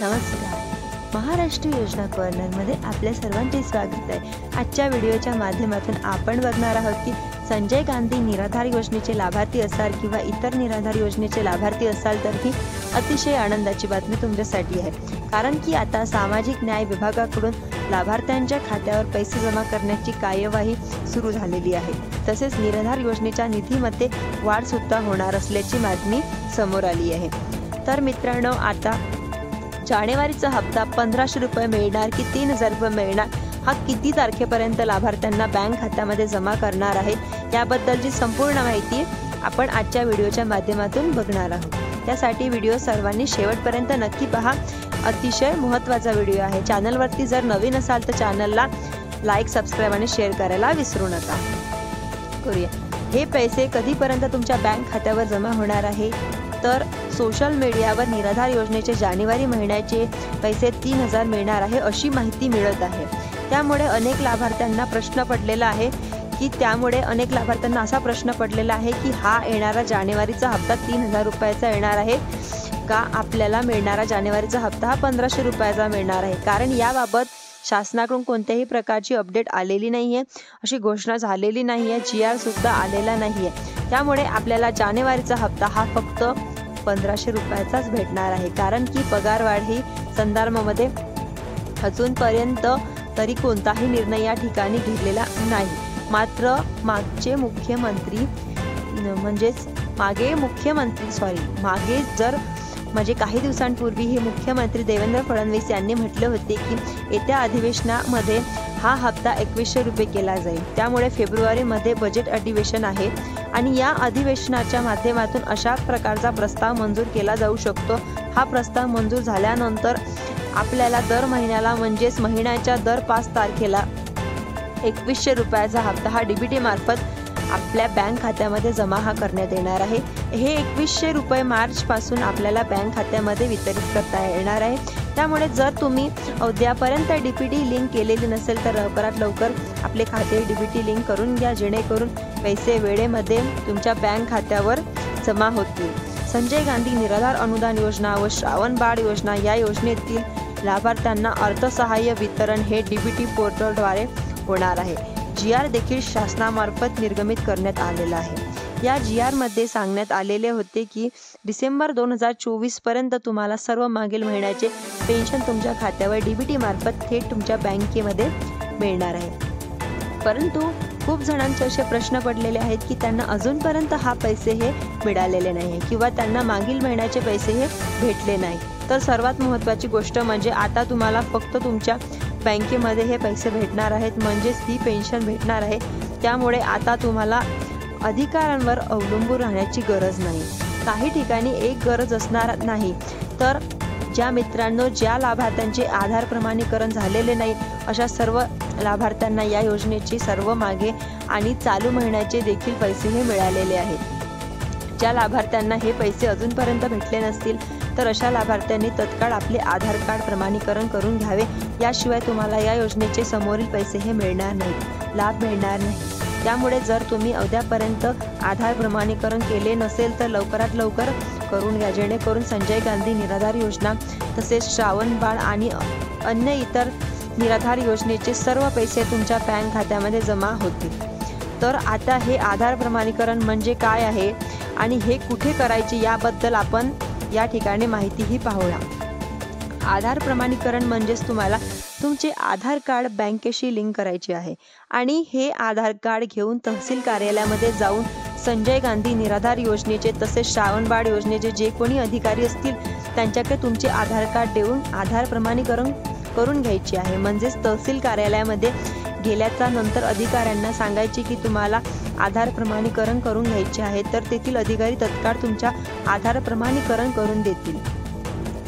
नमस्कार. महाराष्ट्र योजना कॉर्नरमध्ये आपल्या सर्वांचे स्वागत आहे. आजच्या व्हिडिओच्या माध्यमातून आपण बघणार आहोत की संजय गांधी निराधार योजनेचे लाभार्थी असाल किंवा इतर निराधार योजनेचे लाभार्थी असाल तर ही अतिशय आनंदाची बातमी तुमच्यासाठी आहे. कारण की आता सामाजिक न्याय विभागाकडून लाभार्थ्यांच्या खात्यावर पैसे जमा करण्याची कार्यवाही सुरू झालेली आहे. तसेच निराधार योजनेच्या निधीमध्ये वाढसुद्धा होणार असल्याची बातमी समोर आली आहे. तर मित्रांनो, आता जानेवारीचा हप्ता 1500 रुपये मिळणार की 3000 रुपये मिळणार, हा किती तारखेपर्यंत लाभार्थ्यांना बँक खात्यामध्ये जमा करणार आहेत याबद्दलची संपूर्ण माहिती आपण आजच्या व्हिडिओच्या माध्यमातून बघणार आहोत. त्यासाठी व्हिडिओ सर्वांनी शेवटपर्यंत नक्की पहा. अतिशय महत्त्वाचा व्हिडिओ आहे. चॅनलवरती जर नवीन असाल तर चॅनलला लाईक, सबस्क्राईब आणि शेअर करायला विसरू नका. करूया. हे पैसे कधीपर्यंत तुमच्या बँक खात्यावर जमा होणार आहे? तर सोशल मीडियावर निराधार योजनेचे जानेवारी महिन्याचे पैसे 3000 मिळणार आहे अशी माहिती मिळत आहे. त्यामुळे अनेक लाभार्थ्यांना असा प्रश्न पडलेला आहे की हा येणारा जानेवारीचा हप्ता 3000 रुपयाचा येणार आहे का, आपल्याला मिळणारा जानेवारीचा हप्ता हा 1500 रुपयाचा मिळणार आहे? कारण याबाबत शासनाकडून कोणत्याही प्रकारची अपडेट आलेली नाही आहे, अशी घोषणा झालेली नाही आहे, GR सुद्धा आलेला नाही आहे. त्यामुळे आपल्याला जानेवारीचा हप्ता हा फक्त 1500 रुपयाचाच भेटणार आहे. कारण की पगारवाढ ही संदर्भामध्ये अजूनपर्यंत तरी कोणताही निर्णय या ठिकाणी घेतलेला नाही. मात्र मागे काही दिवसांपूर्वी हे मुख्यमंत्री देवेंद्र फडणवीस यांनी म्हटले होते की येत्या अधिवेशनामध्ये हा हप्ता 2100 रुपये केला जाईल. त्यामुळे फेब्रुवारीमध्ये बजेट अधिवेशन आहे आणि या अधिवेशनाच्या माध्यमातून अशा प्रकारचा प्रस्ताव मंजूर केला जाऊ शकतो. हा प्रस्ताव मंजूर झाल्यानंतर आपल्याला दर महिन्याला म्हणजेच महिन्याच्या दर 5 तारखेला 2100 रुपयाचा हप्ता हा DBT मार्फत आपल्या बँक खात्यामध्ये जमा करण्यात येणार आहे. हे 2100 रुपये मार्चपासून आपल्याला बँक खात्यामध्ये वितरित करता येणार आहे. त्यामुळे जर तुम्ही उद्यापर्यंत DBT लिंक केलेली नसेल तर लवकरात लवकर आपले खाते DBT लिंक करून घ्या, जेणेकरून पैसे वेळेमध्ये तुमच्या बँक खात्यावर जमा होतील. संजय गांधी निराधार अनुदान योजना व श्रावण बाळ योजना या योजनेतील लाभार्थ्यांना अर्थसहाय्य वितरण हे DBT पोर्टलद्वारे होणार आहे. GR देखील शासनामार्फत निर्गमित करण्यात आलेला आहे. या GR मध्ये सांगण्यात आलेले होते की डिसेंबर 2024 पर्यंत तुम्हाला सर्व मागील महिन्याचे पेन्शन तुमच्या खात्यावर DBT मार्फत थेट तुमच्या बँकेमध्ये मिळणार आहे. परंतु खूप जणांचे असे प्रश्न पडलेले आहेत की त्यांना अजूनपर्यंत हा पैसे हे मिळालेले नाही किंवा त्यांना मागील महिन्याचे पैसे हे भेटले नाही. तर सर्वात महत्त्वाची गोष्ट म्हणजे आता तुम्हाला फक्त तुमच्या बँकेमध्ये हे पैसे भेटणार आहेत, म्हणजेच ही पेन्शन भेटणार आहे. त्यामुळे आता तुम्हाला अधिकारांवर अवलंबून राहण्याची गरज नाही. काही ठिकाणी एक गरज असणार नाही. तर ज्या लाभार्थ्यांचे आधार प्रमाणीकरण झालेले नाही अशा सर्व लाभार्थ्यांना या योजनेची सर्व मागे आणि चालू महिन्याचे देखील पैसे हे मिळालेले आहेत. ज्या लाभार्थ्यांना हे पैसे अजूनपर्यंत भेटले नसतील तर अशा लाभार्थ्यांनी तत्काळ आपले आधार कार्ड प्रमाणीकरण करून घ्यावे. याशिवाय तुम्हाला या योजनेचे समोरील पैसे हे मिळणार नाहीत, लाभ मिळणार नाही. त्यामुळे जर तुम्ही उद्यापर्यंत आधार प्रमाणीकरण केले नसेल तर लवकरात लवकर करून घ्या, जेणेकरून संजय गांधी निराधार योजना तसेच श्रावण बाळ आणि अन्य इतर निराधार योजनेचे सर्व पैसे तुमच्या बँक खात्यामध्ये जमा होतील. तर आता हे आधार प्रमाणीकरण म्हणजे काय आहे आणि हे कुठे करायचे याबद्दल आपण या ठिकाणी माहितीही पाहूया. आधार प्रमाणीकरण म्हणजेच तुम्हाला तुमचे आधार कार्ड बँकेशी लिंक करायचे आहे आणि हे आधार कार्ड घेऊन तहसील कार्यालयामध्ये जाऊन संजय गांधी निराधार योजनेचे तसेच श्रावण बाळ योजनेचे जे कोणी अधिकारी असतील त्यांच्याकडे तुमचे आधार कार्ड देऊन आधार प्रमाणीकरण करून घ्यायचे आहे. म्हणजेच तहसील कार्यालयामध्ये गेल्याच्या नंतर अधिकाऱ्यांना सांगायचे की तुम्हाला आधार प्रमाणीकरण करून घ्यायचे आहे, तर तेथील अधिकारी तत्काळ तुमच्या आधार प्रमाणीकरण करून देतील.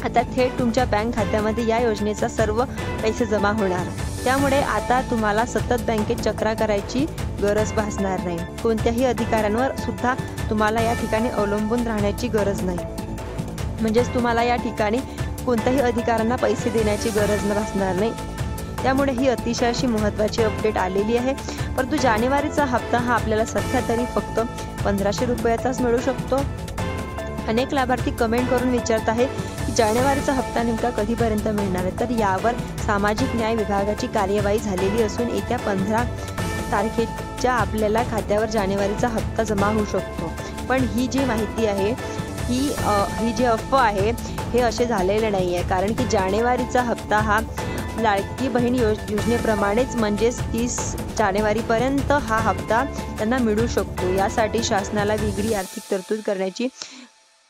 आता थेट तुमच्या बँक खात्यामध्ये या योजनेचा सर्व पैसे जमा होणार. त्यामुळे आता तुम्हाला सतत बँकेत चक्रा करायची गरज भासणार नाही. कोणत्याही अधिकाऱ्यांवर सुद्धा तुम्हाला या ठिकाणी अवलंबून राहण्याची गरज नाही. म्हणजेच तुम्हाला या ठिकाणी कोणत्याही अधिकाऱ्यांना पैसे देण्याची गरज भासणार नाही. त्यामुळे ही अतिशय अशी महत्त्वाची अपडेट आलेली आहे. परंतु जानेवारीचा हप्ता हा आपल्याला सध्या तरी फक्त 1500 रुपयाचाच मिळू शकतो. अनेक लाभार्थी कमेंट करून विचारत आहे जानेवारीचा हप्ता नेमका कधीपर्यंत मिळणार आहे, तर यावर सामाजिक न्याय विभागाची कार्यवाही झालेली असून येत्या 15 तारखेच्या आपल्याला खात्यावर जानेवारीचा हप्ता जमा होऊ शकतो. पण ही जी माहिती आहे ही जी अफवा आहे हे असे झालेले नाही आहे, कारण की जानेवारीचा हप्ता हा लाडकी बहीण योजनेप्रमाणेच म्हणजेच 30 जानेवारीपर्यंत हा हप्ता त्यांना मिळू शकतो. यासाठी शासनाला वेगळी आर्थिक तरतूद करण्याची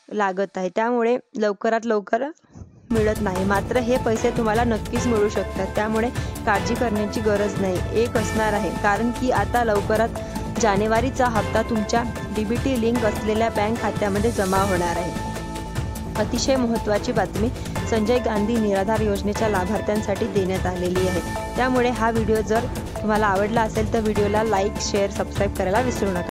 लागत आहे, त्यामुळे लवकरात लवकर मिळत नाही. मात्र हे पैसे तुम्हाला नक्कीच मिळू शकतात, त्यामुळे काळजी करण्याची गरज नाही एक असणार आहे, कारण की आता लवकरात जानेवारीचा हप्ता तुमच्या DBT लिंक असलेल्या बँक खात्यामध्ये जमा होणार आहे. अतिशय महत्त्वाची बातमी संजय गांधी निराधार योजनेच्या लाभार्थ्यांसाठी देण्यात आलेली आहे. त्यामुळे हा व्हिडिओ जर तुम्हाला आवडला असेल तर व्हिडिओला लाईक, शेअर, सबस्क्राईब करायला विसरू नका.